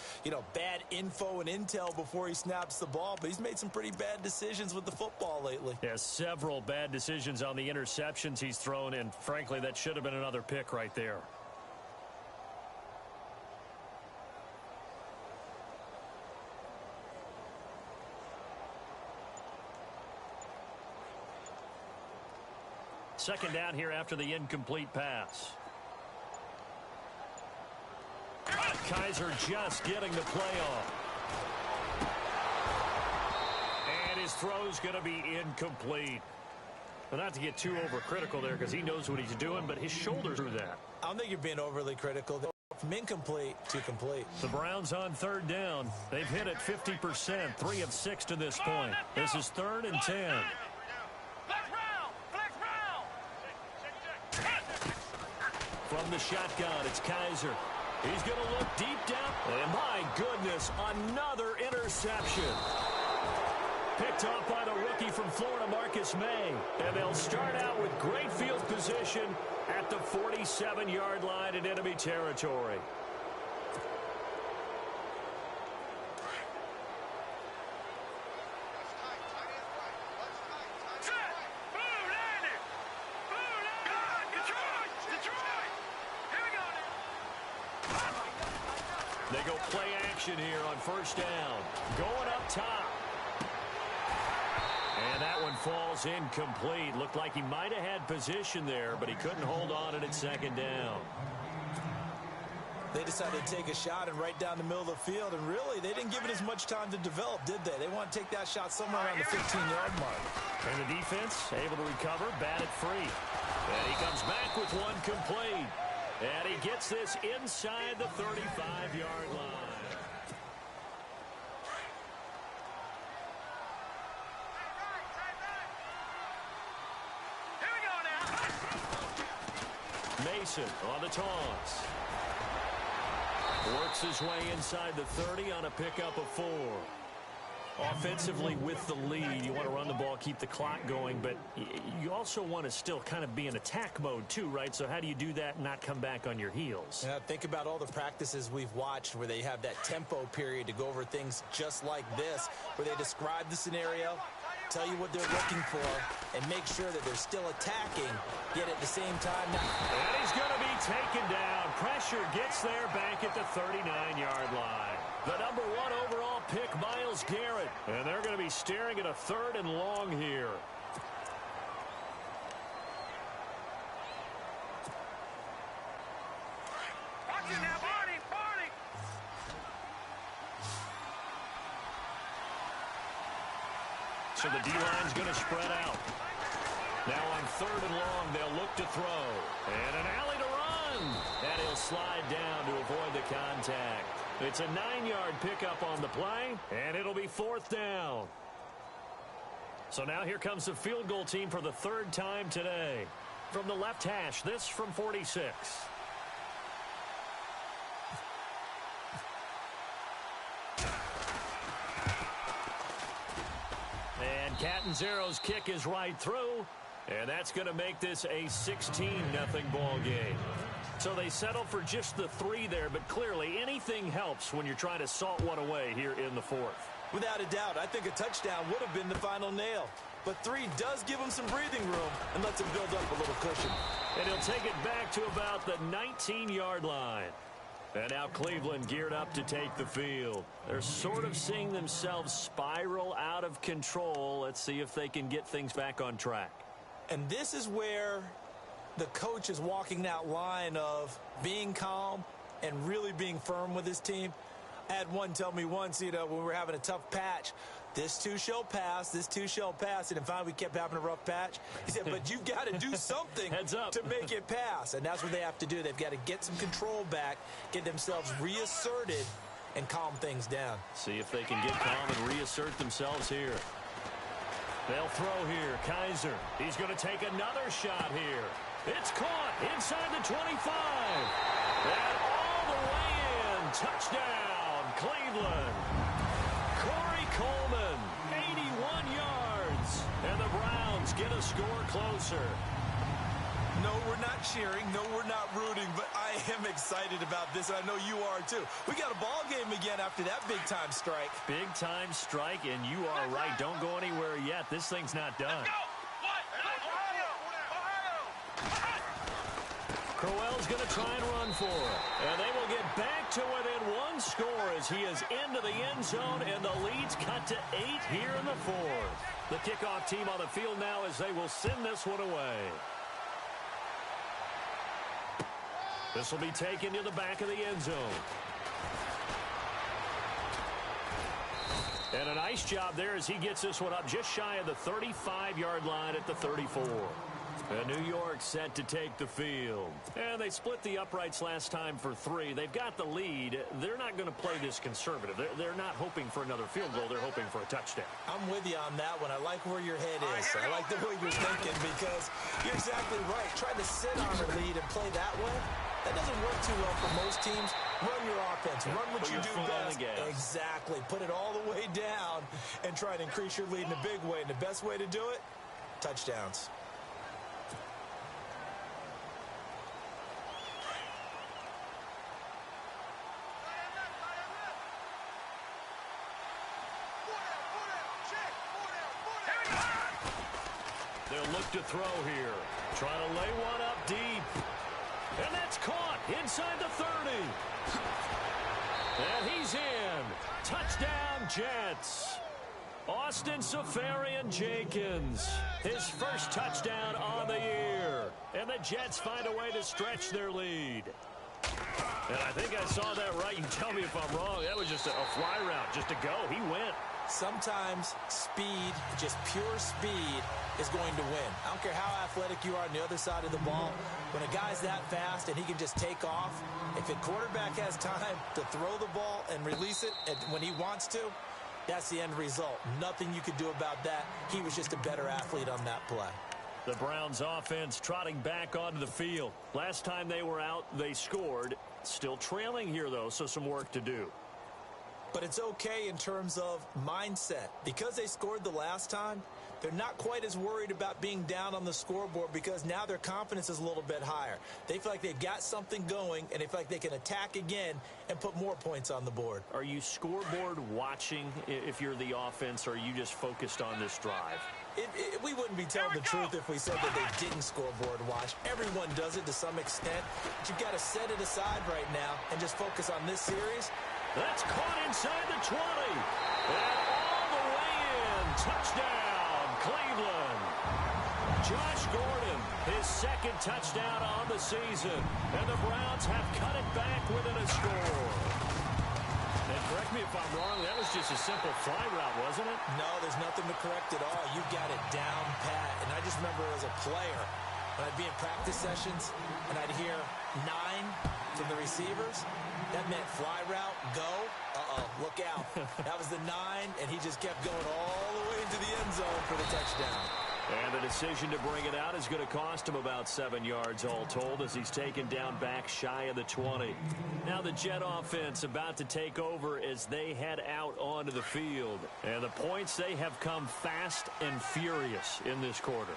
bad info and intel before he snaps the ball. But he's made some pretty bad decisions with the football lately. Yeah, several bad decisions on the interceptions he's thrown, and frankly, that should have been another pick right there. Second down here after the incomplete pass. Kaiser just getting the play off. And his throw's going to be incomplete. Well, not to get too overcritical there because he knows what he's doing, but his shoulders through that. I don't think you're being overly critical. From incomplete to complete. The Browns on third down. They've hit it 50%, 3 of 6 to this point. This is 3rd and 10. From the shotgun, it's Kaiser. He's going to look deep down. And my goodness, another interception. Picked off by the rookie from Florida, Marcus May. And they'll start out with great field position at the 47-yard line in enemy territory. They go play action here on first down. Going up top. And that one falls incomplete. Looked like he might have had position there, but he couldn't hold on at second down. They decided to take a shot and right down the middle of the field, and really, they didn't give it as much time to develop, did they? They want to take that shot somewhere around the 15-yard mark. And the defense able to recover, bat it free. And he comes back with one complete. And he gets this inside the 35-yard line. Here we go now. Mason on the toss. Works his way inside the 30 on a pickup of 4. Offensively with the lead, you want to run the ball, keep the clock going, but you also want to still kind of be in attack mode too, right? So how do you do that and not come back on your heels? Yeah, think about all the practices we've watched where they have that tempo period to go over things just like this, where they describe the scenario, tell you what they're looking for, and make sure that they're still attacking, yet at the same time. And he's going to be taken down. Pressure gets there back at the 39-yard line. The number 1 overall pick, Myles Garrett. And they're going to be staring at a 3rd and long here. Watch it now, Barney, Barney. So the D-line's going to spread out. Now on 3rd and long, they'll look to throw. And an alley to run. And he'll slide down to avoid the contact. It's a 9-yard pickup on the play, and it'll be 4th down. So now here comes the field goal team for the 3rd time today. From the left hash, this from 46. And Catanzaro's kick is right through, and that's going to make this a 16-0 ball game. So they settle for just the 3 there, but clearly anything helps when you're trying to salt one away here in the 4th. Without a doubt, I think a touchdown would have been the final nail. But 3 does give him some breathing room and lets him build up a little cushion. And he'll take it back to about the 19-yard line. And now Cleveland geared up to take the field. They're sort of seeing themselves spiral out of control. Let's see if they can get things back on track. And this is where the coach is walking that line of being calm and really being firm with his team. I had one tell me once, when we were having a tough patch, this too shall pass, this too shall pass. And finally we kept having a rough patch. He said, but you've got to do something Heads up. to make it pass. And that's what they have to do. They've got to get some control back, get themselves reasserted, and calm things down. See if they can get calm and reassert themselves here. They'll throw here. Kaiser. He's going to take another shot here. It's caught inside the 25. And all the way in. Touchdown, Cleveland. Corey Coleman, 81 yards. And the Browns get a score closer. No, we're not cheering. No, we're not rooting. But I am excited about this, and I know you are too. We got a ball game again after that big-time strike. Big-time strike, and you are right. Don't go anywhere yet. This thing's not done. Crowell's going to try and run for it. And they will get back to within 1 score as he is into the end zone, and the lead's cut to 8 here in the 4th. The kickoff team on the field now as they will send this one away. This will be taken to the back of the end zone. And a nice job there as he gets this one up just shy of the 35-yard line at the 34. And New York set to take the field. And they split the uprights last time for 3. They've got the lead. They're not going to play this conservative. They're not hoping for another field goal. They're hoping for a touchdown. I'm with you on that one. I like where your head is. I like the way you're thinking because you're exactly right. Trying to sit on a lead and play that way, that doesn't work too well for most teams. Run your offense. Run what you do best. Exactly. Put it all the way down and try to increase your lead in a big way. And the best way to do it, touchdowns. They'll look to throw here. Trying to lay one up deep. And that's caught inside the 30. And he's in. Touchdown, Jets. Austin Seferian-Jenkins, his first touchdown on the year. And the Jets find a way to stretch their lead. And I think I saw that right. You tell me if I'm wrong. That was just a fly route, just to go. He went. Sometimes speed, just pure speed, is going to win. I don't care how athletic you are on the other side of the ball. When a guy's that fast and he can just take off, if a quarterback has time to throw the ball and release it when he wants to, that's the end result. Nothing you could do about that. He was just a better athlete on that play. The Browns offense trotting back onto the field. Last time they were out, they scored. Still trailing here, though, so some work to do. But it's okay in terms of mindset. Because they scored the last time, they're not quite as worried about being down on the scoreboard because now their confidence is a little bit higher. They feel like they've got something going, and they feel like they can attack again and put more points on the board. Are you scoreboard watching if you're the offense, or are you just focused on this drive? We wouldn't be telling the truth if we said that they didn't scoreboard watch. Everyone does it to some extent. But you've got to set it aside right now and just focus on this series. That's caught inside the 20. And all the way in. Touchdown, Cleveland. Josh Gordon, his second touchdown on the season. And the Browns have cut it back within a score. And correct me if I'm wrong, that was just a simple fly route, wasn't it? No, there's nothing to correct at all. You got it down pat. And I just remember as a player, when I'd be in practice sessions and I'd hear 9 from the receivers, that meant fly route, go. Look out. That was the 9, and he just kept going all the way into the end zone for the touchdown. And the decision to bring it out is going to cost him about 7 yards all told as he's taken down back shy of the 20. Now the Jet offense about to take over as they head out onto the field. And the points, they have come fast and furious in this quarter.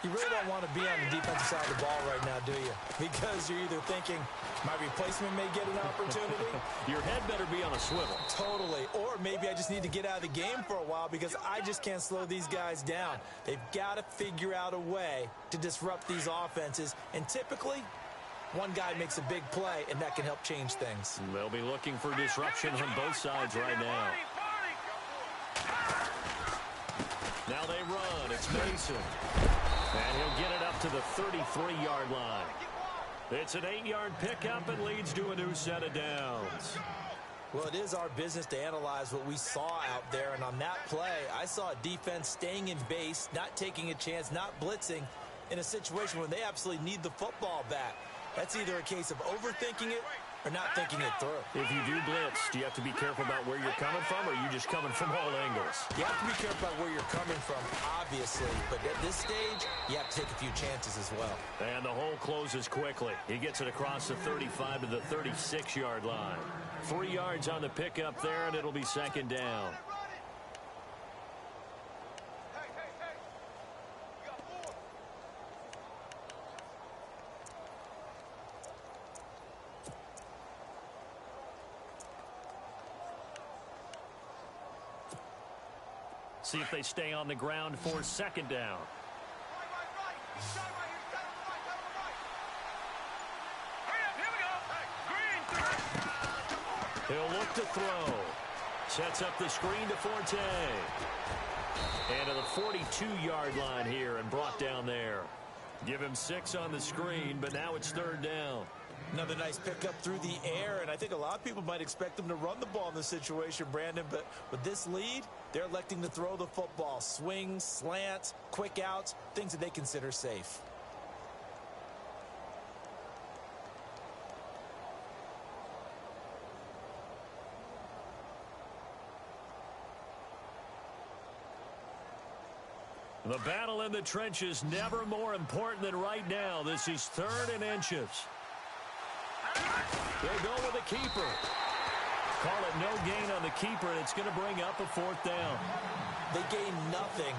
You really don't want to be on the defensive side of the ball right now, do you? Because you're either thinking, my replacement may get an opportunity. Your head better be on a swivel. Totally. Or maybe I just need to get out of the game for a while because I just can't slow these guys down. They've got to figure out a way to disrupt these offenses. And typically, one guy makes a big play, and that can help change things. They'll be looking for disruption on both sides right now. Now they run. It's Mason. And he'll get it up to the 33-yard line. It's an 8-yard pickup and leads to a new set of downs. Well, it is our business to analyze what we saw out there. And on that play, I saw a defense staying in base, not taking a chance, not blitzing in a situation where they absolutely need the football back. That's either a case of overthinking it or not thinking it through. If you do blitz, do you have to be careful about where you're coming from, or are you just coming from all angles? You have to be careful about where you're coming from, obviously. But at this stage, you have to take a few chances as well. And the hole closes quickly. He gets it across the 35 to the 36-yard line. 3 yards on the pickup there, and it'll be second down. See if they stay on the ground for second down. He'll look to throw. Sets up the screen to Forte. And to the 42-yard line here and brought down there. Give him 6 on the screen, but now it's third down. Another nice pickup through the air, and I think a lot of people might expect them to run the ball in this situation, Brandon, but with this lead, they're electing to throw the football. Swings, slants, quick outs, things that they consider safe. The battle in the trenches never more important than right now. This is 3rd and inches. They'll go with the keeper. Call it no gain on the keeper, and it's going to bring up a 4th down. They gain nothing,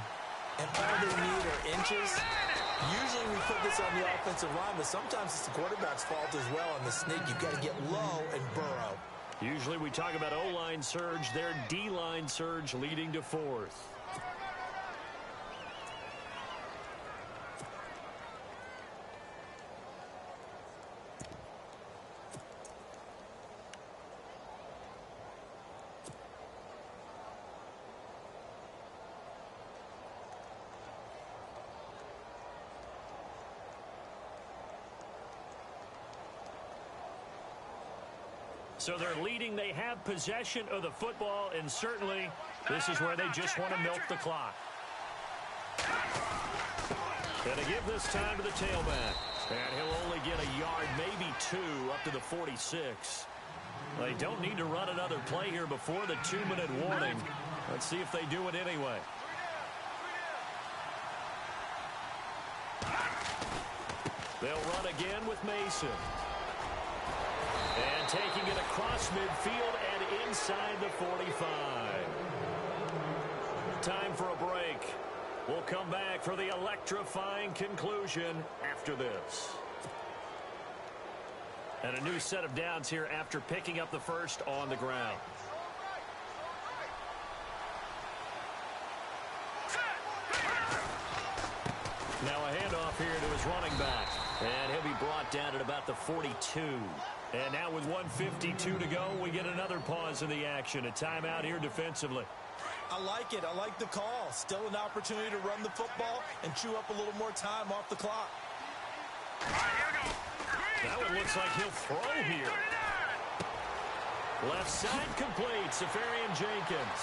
and all they need are inches. Usually we put this on the offensive line, but sometimes it's the quarterback's fault as well on the sneak. You've got to get low and burrow. Usually we talk about O-line surge, their D-line surge leading to 4th. So they're leading. They have possession of the football, and certainly this is where they just want to milk the clock. Going to give this time to the tailback. And he'll only get a yard, maybe 2, up to the 46. They don't need to run another play here before the 2-minute warning. Let's see if they do it anyway. They'll run again with Mason. And taking it across midfield and inside the 45. Time for a break. We'll come back for the electrifying conclusion after this. And a new set of downs here after picking up the first on the ground. Now a handoff here to his running back. And he'll be brought down at about the 42. And now with 1:52 to go, we get another pause in the action. A timeout here defensively. I like it. I like the call. Still an opportunity to run the football and chew up a little more time off the clock. That one looks like he'll throw here. Left side complete. Safarian Jenkins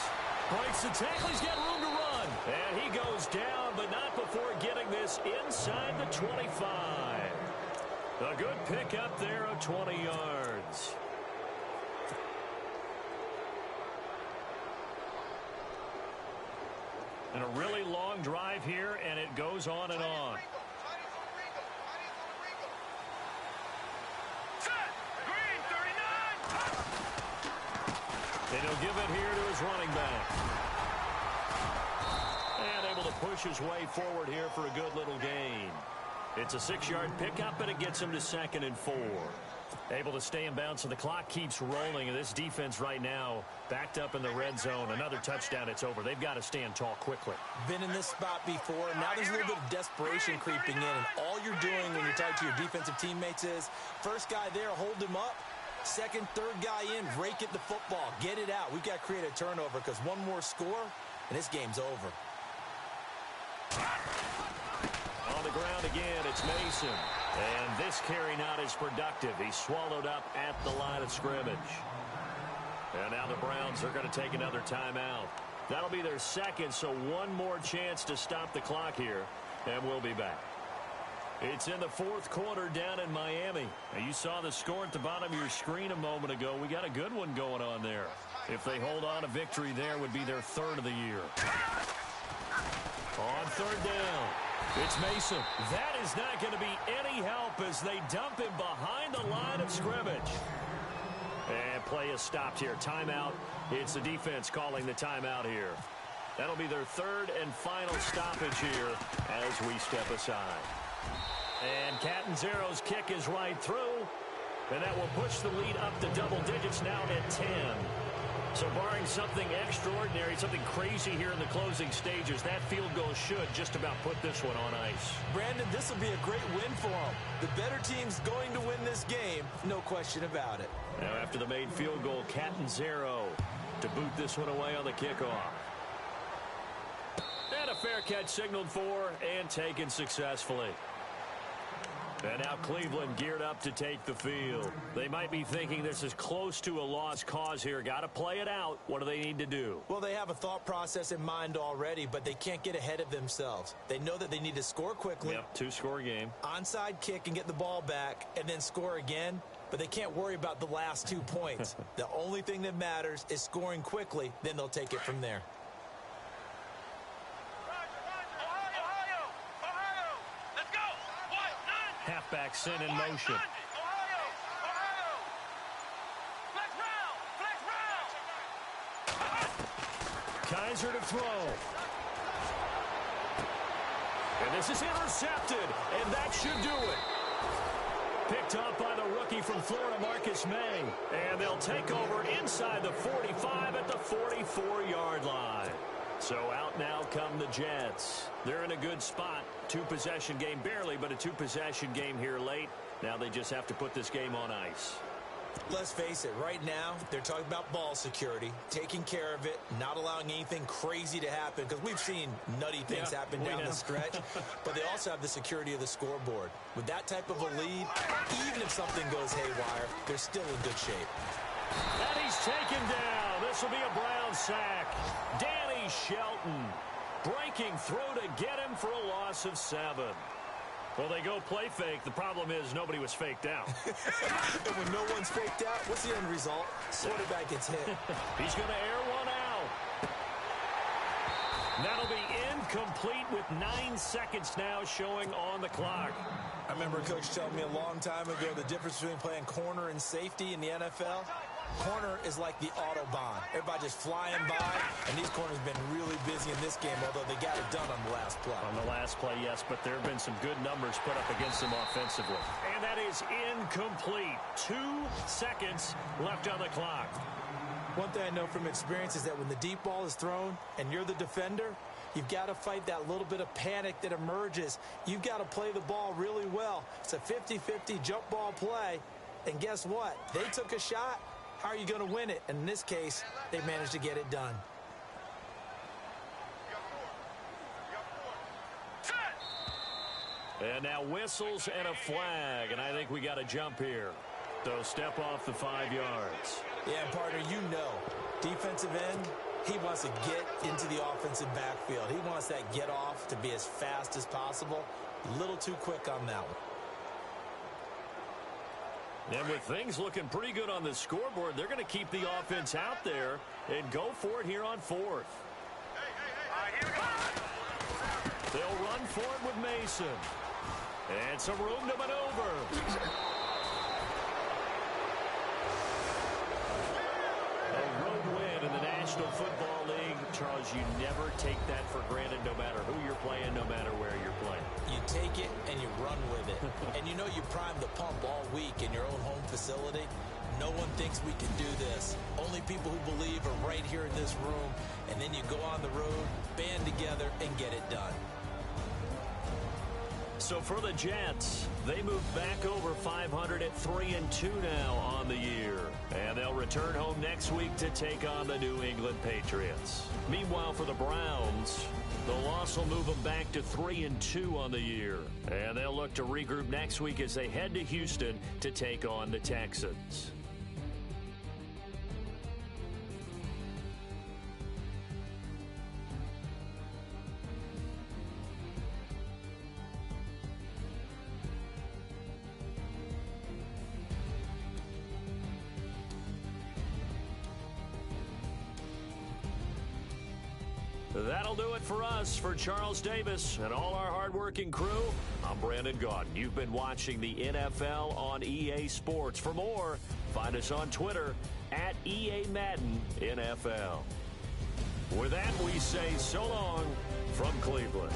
breaks the tackle. He's got room to run. And he goes down, but not before getting this inside the 25. A good pickup there of 20 yards. And a really long drive here, and it goes on and on. And he'll give it here to his running back. And able to push his way forward here for a good little gain. It's a 6-yard pickup, and it gets him to 2nd and 4. Able to stay in bounds, so the clock keeps rolling. And this defense right now backed up in the red zone. Another touchdown, it's over. They've got to stand tall quickly. Been in this spot before. Now there's a little bit of desperation creeping in. And all you're doing when you're talking to your defensive teammates is, first guy there, hold him up. Second, third guy in, rake at the football. Get it out. We've got to create a turnover because one more score, and this game's over. On the ground again, it's Mason. And this carry not as productive. He's swallowed up at the line of scrimmage. And now the Browns are going to take another timeout. That'll be their second, so one more chance to stop the clock here. And we'll be back. It's in the 4th quarter down in Miami. Now, you saw the score at the bottom of your screen a moment ago. We got a good one going on there. If they hold on, a victory there would be their 3rd of the year. On 3rd down, it's Mason. That is not going to be any help as they dump him behind the line of scrimmage. And play is stopped here. Timeout. It's the defense calling the timeout here. That'll be their 3rd and final stoppage here as we step aside. And Catanzaro's kick is right through. And that will push the lead up to double digits now at 10. So barring something extraordinary, something crazy here in the closing stages, that field goal should just about put this one on ice. Brandon, this will be a great win for them. The better team's going to win this game, no question about it. Now after the made field goal, Catanzaro to boot this one away on the kickoff. And a fair catch signaled for and taken successfully. And now Cleveland geared up to take the field. They might be thinking this is close to a lost cause here. Got to play it out. What do they need to do? Well, they have a thought process in mind already, but they can't get ahead of themselves. They know that they need to score quickly. Yep, 2-score game. Onside kick and get the ball back and then score again. But they can't worry about the last 2 points. The only thing that matters is scoring quickly. Then they'll take it from there. Halfback sent in motion. Kaiser to throw. And this is intercepted, and that should do it. Picked up by the rookie from Florida, Marcus May. And they'll take over inside the 45 at the 44-yard line. So out now come the Jets. They're in a good spot. 2-possession game, barely, but a 2-possession game here late. Now they just have to put this game on ice. Let's face it, right now, they're talking about ball security, taking care of it, not allowing anything crazy to happen, because we've seen nutty things happen down the stretch, but they also have the security of the scoreboard. With that type of a lead, even if something goes haywire, they're still in good shape. And he's taken down. This will be a Brown sack. Danny Shelton breaking through to get him for a loss of 7. Well, they go play fake. The problem is nobody was faked out. And when no one's faked out, what's the end result? Quarterback gets hit. He's going to air one out. That'll be incomplete with 9 seconds now showing on the clock. I remember a coach telling me a long time ago the difference between playing corner and safety in the NFL. Corner is like the Autobahn. Everybody just flying by, and these corners have been really busy in this game, although they got it done on the last play. On the last play, yes, but there have been some good numbers put up against them offensively. And that is incomplete. 2 seconds left on the clock. One thing I know from experience is that when the deep ball is thrown and you're the defender, you've got to fight that little bit of panic that emerges. You've got to play the ball really well. It's a 50-50 jump ball play. And guess what? They took a shot. How are you going to win it? And in this case, they managed to get it done. And now whistles and a flag. And I think we got a jump here. So step off the 5 yards. Yeah, and partner, you know, defensive end, he wants to get into the offensive backfield. He wants that get off to be as fast as possible. A little too quick on that one. And with things looking pretty good on the scoreboard, they're going to keep the offense out there and go for it here on 4th. They'll run for it with Mason. And some room to maneuver. A road win in the National Football League. Charles, you never take that for granted no matter who you're playing, no matter where you're playing. You take it and you run with it. And you know you prime the pump all week in your own home facility. No one thinks we can do this. Only people who believe are right here in this room. And then you go on the road, band together, and get it done. So for the Jets, they move back over 500 at 3-2 now on the year. And they'll return home next week to take on the New England Patriots. Meanwhile, for the Browns, the loss will move them back to 3-2 on the year. And they'll look to regroup next week as they head to Houston to take on the Texans. That'll do it for us. For Charles Davis and all our hardworking crew, I'm Brandon Gaudin. You've been watching the NFL on EA Sports. For more, find us on Twitter at EA Madden NFL. With that, we say so long from Cleveland.